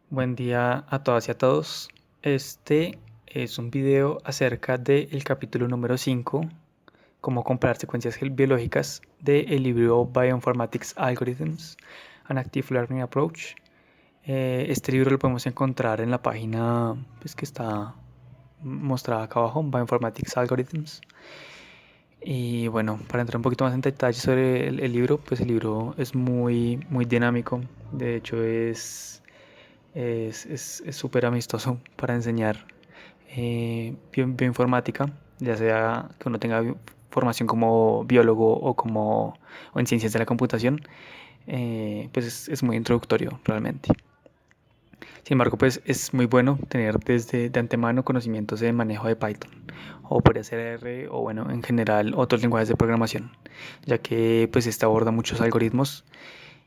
Buen día a todas y a todos. Este es un video acerca del capítulo número 5, cómo comparar secuencias biológicas del libro Bioinformatics Algorithms, an Active Learning Approach. Este libro lo podemos encontrar en la página que está mostrada acá abajo, Bioinformatics Algorithms. Y bueno, para entrar un poquito más en detalle sobre el libro, pues el libro es muy dinámico. De hecho, es súper amistoso para enseñar bioinformática, ya sea que uno tenga formación como biólogo o en ciencias de la computación. Pues es muy introductorio realmente. Sin embargo, pues es muy bueno tener desde de antemano conocimientos de manejo de Python o podría ser R o bueno, en general otros lenguajes de programación, ya que pues este aborda muchos algoritmos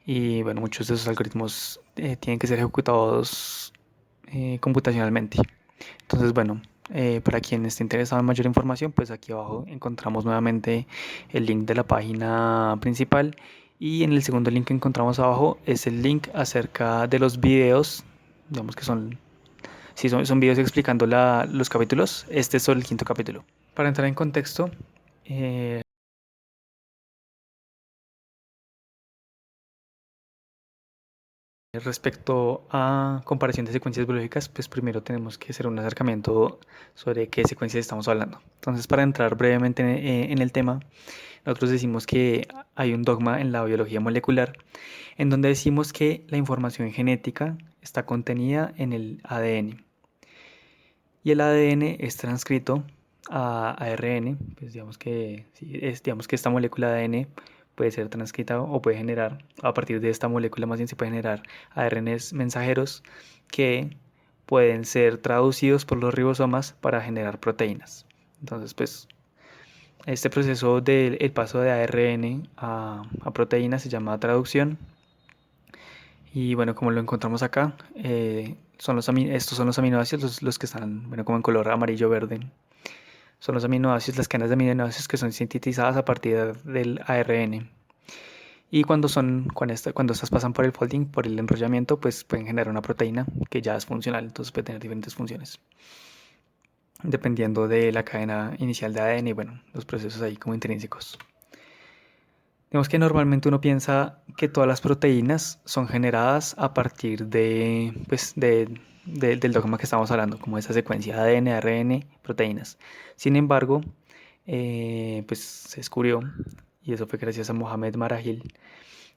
y bueno, muchos de esos algoritmos tienen que ser ejecutados computacionalmente. Entonces, bueno, para quien esté interesado en mayor información, pues aquí abajo encontramos nuevamente el link de la página principal y en el segundo link que encontramos abajo es el link acerca de los videos, digamos que son, si son videos explicando los capítulos, este es solo el quinto capítulo. Para entrar en contexto, eh, respecto a comparación de secuencias biológicas, pues primero tenemos que hacer un acercamiento sobre qué secuencias estamos hablando. Entonces, para entrar brevemente en el tema, nosotros decimos que hay un dogma en la biología molecular en donde decimos que la información genética está contenida en el ADN y el ADN es transcrito a ARN, pues digamos que esta molécula de ADN puede ser transcrita o puede generar, a partir de esta molécula más bien se puede generar ARNs mensajeros que pueden ser traducidos por los ribosomas para generar proteínas. Entonces, pues este proceso del el paso de ARN a proteínas se llama traducción. Y bueno, como lo encontramos acá, estos son los aminoácidos, los que están, bueno, como en color amarillo verde. Son los aminoácidos, las cadenas de aminoácidos que son sintetizadas a partir del ARN. Y cuando estas pasan por el folding, por el enrollamiento, pues pueden generar una proteína que ya es funcional, entonces puede tener diferentes funciones. Dependiendo de la cadena inicial de ADN y bueno, los procesos ahí como intrínsecos. Digamos que normalmente uno piensa que todas las proteínas son generadas a partir del dogma que estamos hablando, como esa secuencia ADN, ARN, proteínas. Sin embargo, pues se descubrió, y eso fue gracias a Mohamed Marahil,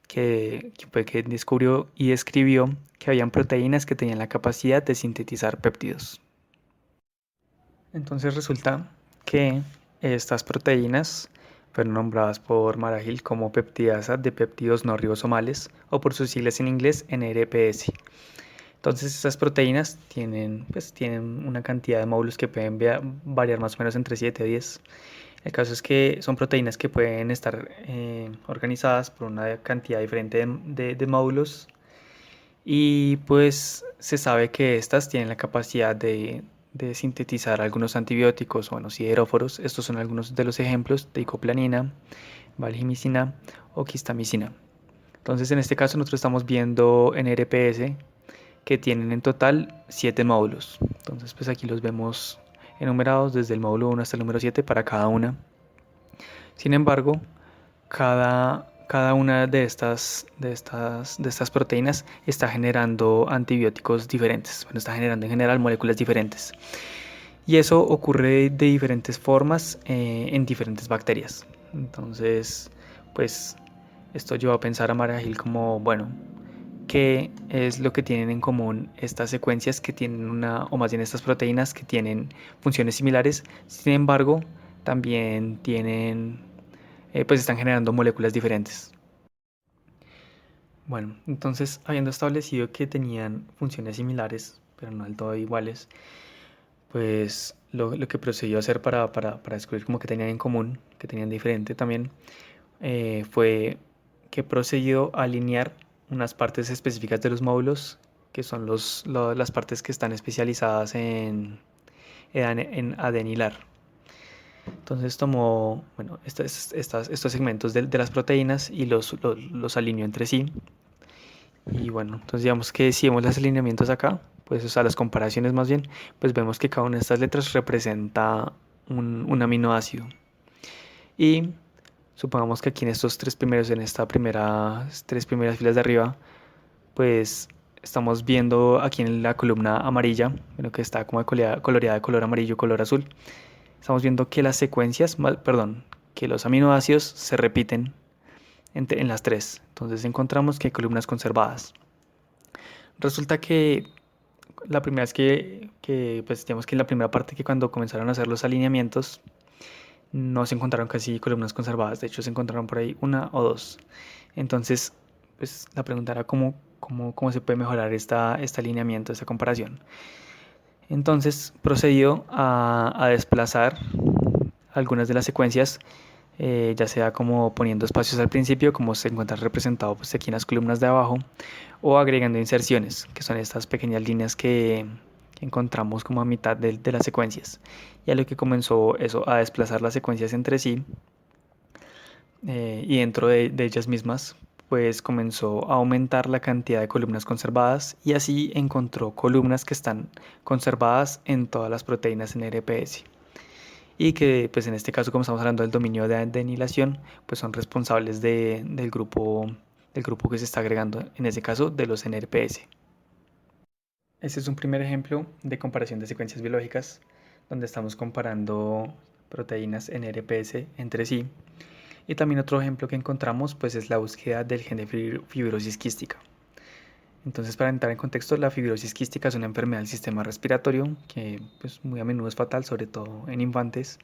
que fue que descubrió y escribió que habían proteínas que tenían la capacidad de sintetizar péptidos. Entonces resulta que estas proteínas fueron nombradas por Marahil como peptidasa de péptidos no ribosomales o por sus siglas en inglés NRPS. Entonces estas proteínas tienen una cantidad de módulos que pueden variar más o menos entre 7 a 10. El caso es que son proteínas que pueden estar organizadas por una cantidad diferente de módulos y pues se sabe que estas tienen la capacidad de sintetizar algunos antibióticos, bueno, sideróforos. Estos son algunos de los ejemplos de icoplanina, valjimicina o quistamicina. Entonces, en este caso, nosotros estamos viendo en RPS que tienen en total 7 módulos. Entonces, pues aquí los vemos enumerados desde el módulo 1 hasta el número 7 para cada una. Sin embargo, cada una de estas proteínas está generando antibióticos diferentes. Bueno, está generando en general moléculas diferentes. Y eso ocurre de diferentes formas en diferentes bacterias. Entonces, pues esto lleva a pensar a María Gil como, bueno, ¿qué es lo que tienen en común estas secuencias que tienen o más bien estas proteínas que tienen funciones similares? Sin embargo, también pues están generando moléculas diferentes. Bueno, entonces habiendo establecido que tenían funciones similares, pero no del todo iguales, pues lo que procedió a hacer para descubrir como que tenían en común, que tenían diferente también, fue que procedió a alinear unas partes específicas de los módulos, que son las partes que están especializadas en adenilar. Entonces tomó, bueno, estos segmentos de las proteínas y los alineó entre sí Y bueno, entonces digamos que si vemos los alineamientos acá, pues o sea, las comparaciones más bien, pues vemos que cada una de estas letras representa un aminoácido. Y supongamos que aquí en estos tres primeros, en esta tres primeras filas de arriba, pues estamos viendo aquí en la columna amarilla, bueno, que está como coloreada de color amarillo, color azul. Estamos viendo que las secuencias, perdón, que los aminoácidos se repiten en las tres. Entonces encontramos que hay columnas conservadas. Resulta que la primera vez pues digamos que en la primera parte que cuando comenzaron a hacer los alineamientos, no se encontraron casi columnas conservadas. De hecho, se encontraron por ahí una o dos. Entonces, pues la pregunta era cómo se puede mejorar este alineamiento, esta comparación. Entonces procedió a desplazar algunas de las secuencias, ya sea como poniendo espacios al principio, como se encuentra representado pues, aquí en las columnas de abajo, o agregando inserciones, que son estas pequeñas líneas que encontramos como a mitad de las secuencias. Y a lo que comenzó eso a desplazar las secuencias entre sí, y dentro de ellas mismas, pues comenzó a aumentar la cantidad de columnas conservadas y así encontró columnas que están conservadas en todas las proteínas en RPS y que pues en este caso como estamos hablando del dominio de anilación pues son responsables del grupo que se está agregando, en ese caso de los NRPS. Este es un primer ejemplo de comparación de secuencias biológicas donde estamos comparando proteínas NRPS entre sí. Y también otro ejemplo que encontramos pues es la búsqueda del gen de fibrosis quística. Entonces, para entrar en contexto, la fibrosis quística es una enfermedad del sistema respiratorio que pues, muy a menudo es fatal, sobre todo en infantes.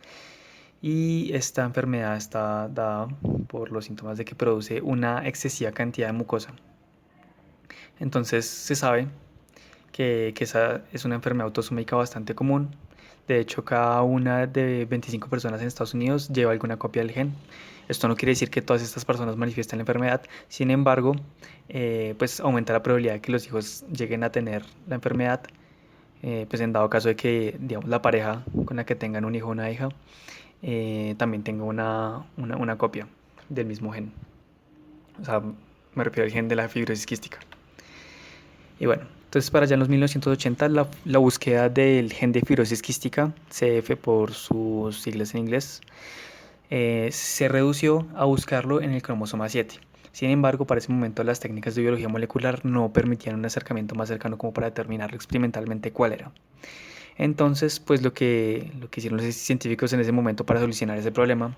Y esta enfermedad está dada por los síntomas de que produce una excesiva cantidad de mucosa. Entonces, se sabe que esa es una enfermedad autosómica bastante común. De hecho, cada una de 25 personas en Estados Unidos lleva alguna copia del gen. Esto no quiere decir que todas estas personas manifiesten la enfermedad, sin embargo, pues aumenta la probabilidad de que los hijos lleguen a tener la enfermedad, pues en dado caso de que, digamos, la pareja con la que tengan un hijo o una hija también tenga una copia del mismo gen. O sea, me refiero al gen de la fibrosis quística. Y bueno, entonces para allá en los 1980 la búsqueda del gen de fibrosis quística, CF por sus siglas en inglés, se redució a buscarlo en el cromosoma 7. Sin embargo, para ese momento las técnicas de biología molecular no permitían un acercamiento más cercano como para determinar experimentalmente cuál era. Entonces, pues lo que hicieron los científicos en ese momento para solucionar ese problema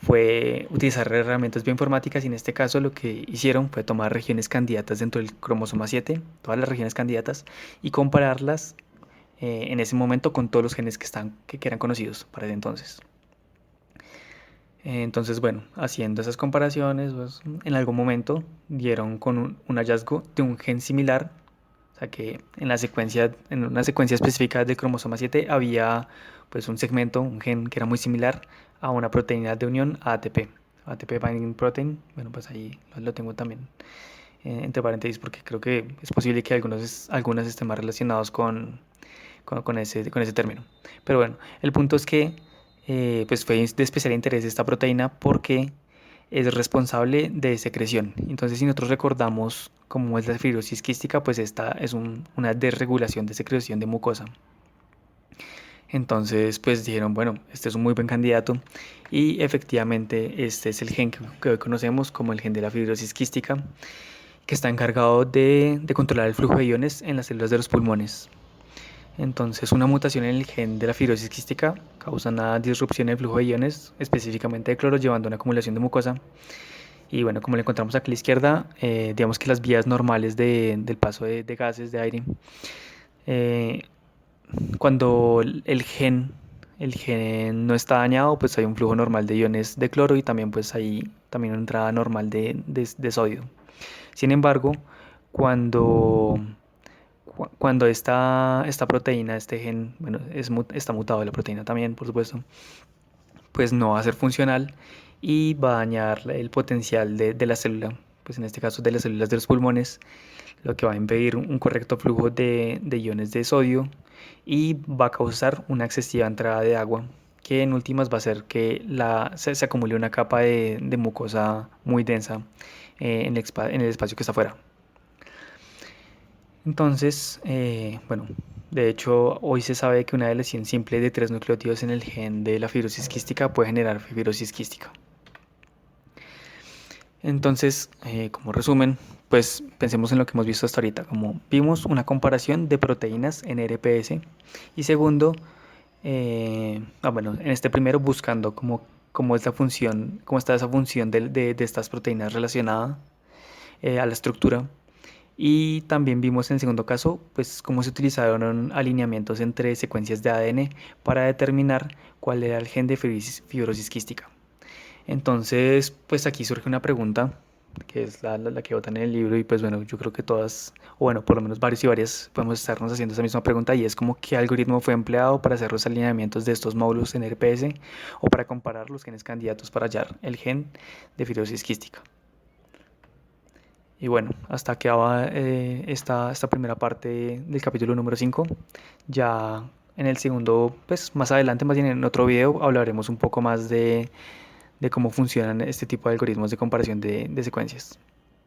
fue utilizar herramientas bioinformáticas y en este caso lo que hicieron fue tomar regiones candidatas dentro del cromosoma 7, todas las regiones candidatas, y compararlas en ese momento con todos los genes que eran conocidos para ese entonces. Entonces, bueno, haciendo esas comparaciones, pues, en algún momento dieron con un hallazgo de un gen similar, o sea que en una secuencia específica del cromosoma 7 había pues un segmento, un gen que era muy similar a una proteína de unión ATP, ATP Binding Protein. Bueno, pues ahí lo tengo también entre paréntesis porque creo que es posible que algunas estén más relacionados con ese término. Pero bueno, el punto es que pues fue de especial interés esta proteína porque es responsable de secreción. Entonces, si nosotros recordamos cómo es la fibrosis quística, pues esta es una desregulación de secreción de mucosa. Entonces, pues dijeron, bueno, este es un muy buen candidato y efectivamente este es el gen que hoy conocemos como el gen de la fibrosis quística, que está encargado de controlar el flujo de iones en las células de los pulmones. Entonces, una mutación en el gen de la fibrosis quística causa una disrupción en el flujo de iones, específicamente de cloro, llevando a una acumulación de mucosa. Y bueno, como le encontramos aquí a la izquierda, digamos que las vías normales del paso de gases, de aire, eh, cuando el gen no está dañado, pues hay un flujo normal de iones de cloro y también pues hay también una entrada normal de sodio. Sin embargo, cuando, cuando esta proteína, este gen, bueno, está mutado la proteína también, por supuesto, pues no va a ser funcional y va a dañar el potencial de la célula, pues en este caso de las células de los pulmones, lo que va a impedir un correcto flujo de iones de sodio y va a causar una excesiva entrada de agua, que en últimas va a hacer que se acumule una capa de mucosa muy densa en el espacio que está afuera. Entonces, bueno, de hecho, hoy se sabe que una deleción simple de tres nucleótidos en el gen de la fibrosis quística puede generar fibrosis quística. Entonces, como resumen, pues pensemos en lo que hemos visto hasta ahorita, como vimos una comparación de proteínas en RPS y segundo, bueno, en este primero buscando cómo es la función, cómo está esa función de estas proteínas relacionada a la estructura. Y también vimos en el segundo caso, pues cómo se utilizaron alineamientos entre secuencias de ADN para determinar cuál era el gen de fibrosis quística. Entonces, pues aquí surge una pregunta, que es la que botan en el libro, y pues bueno, yo creo que todas, o bueno, por lo menos varios y varias, podemos estarnos haciendo esa misma pregunta, y es como qué algoritmo fue empleado para hacer los alineamientos de estos módulos en RPS o para comparar los genes candidatos para hallar el gen de fibrosis quística. Y bueno, hasta que va esta primera parte del capítulo número 5. Ya en el segundo, pues más adelante, más bien en otro video, hablaremos un poco más de cómo funcionan este tipo de algoritmos de comparación de secuencias.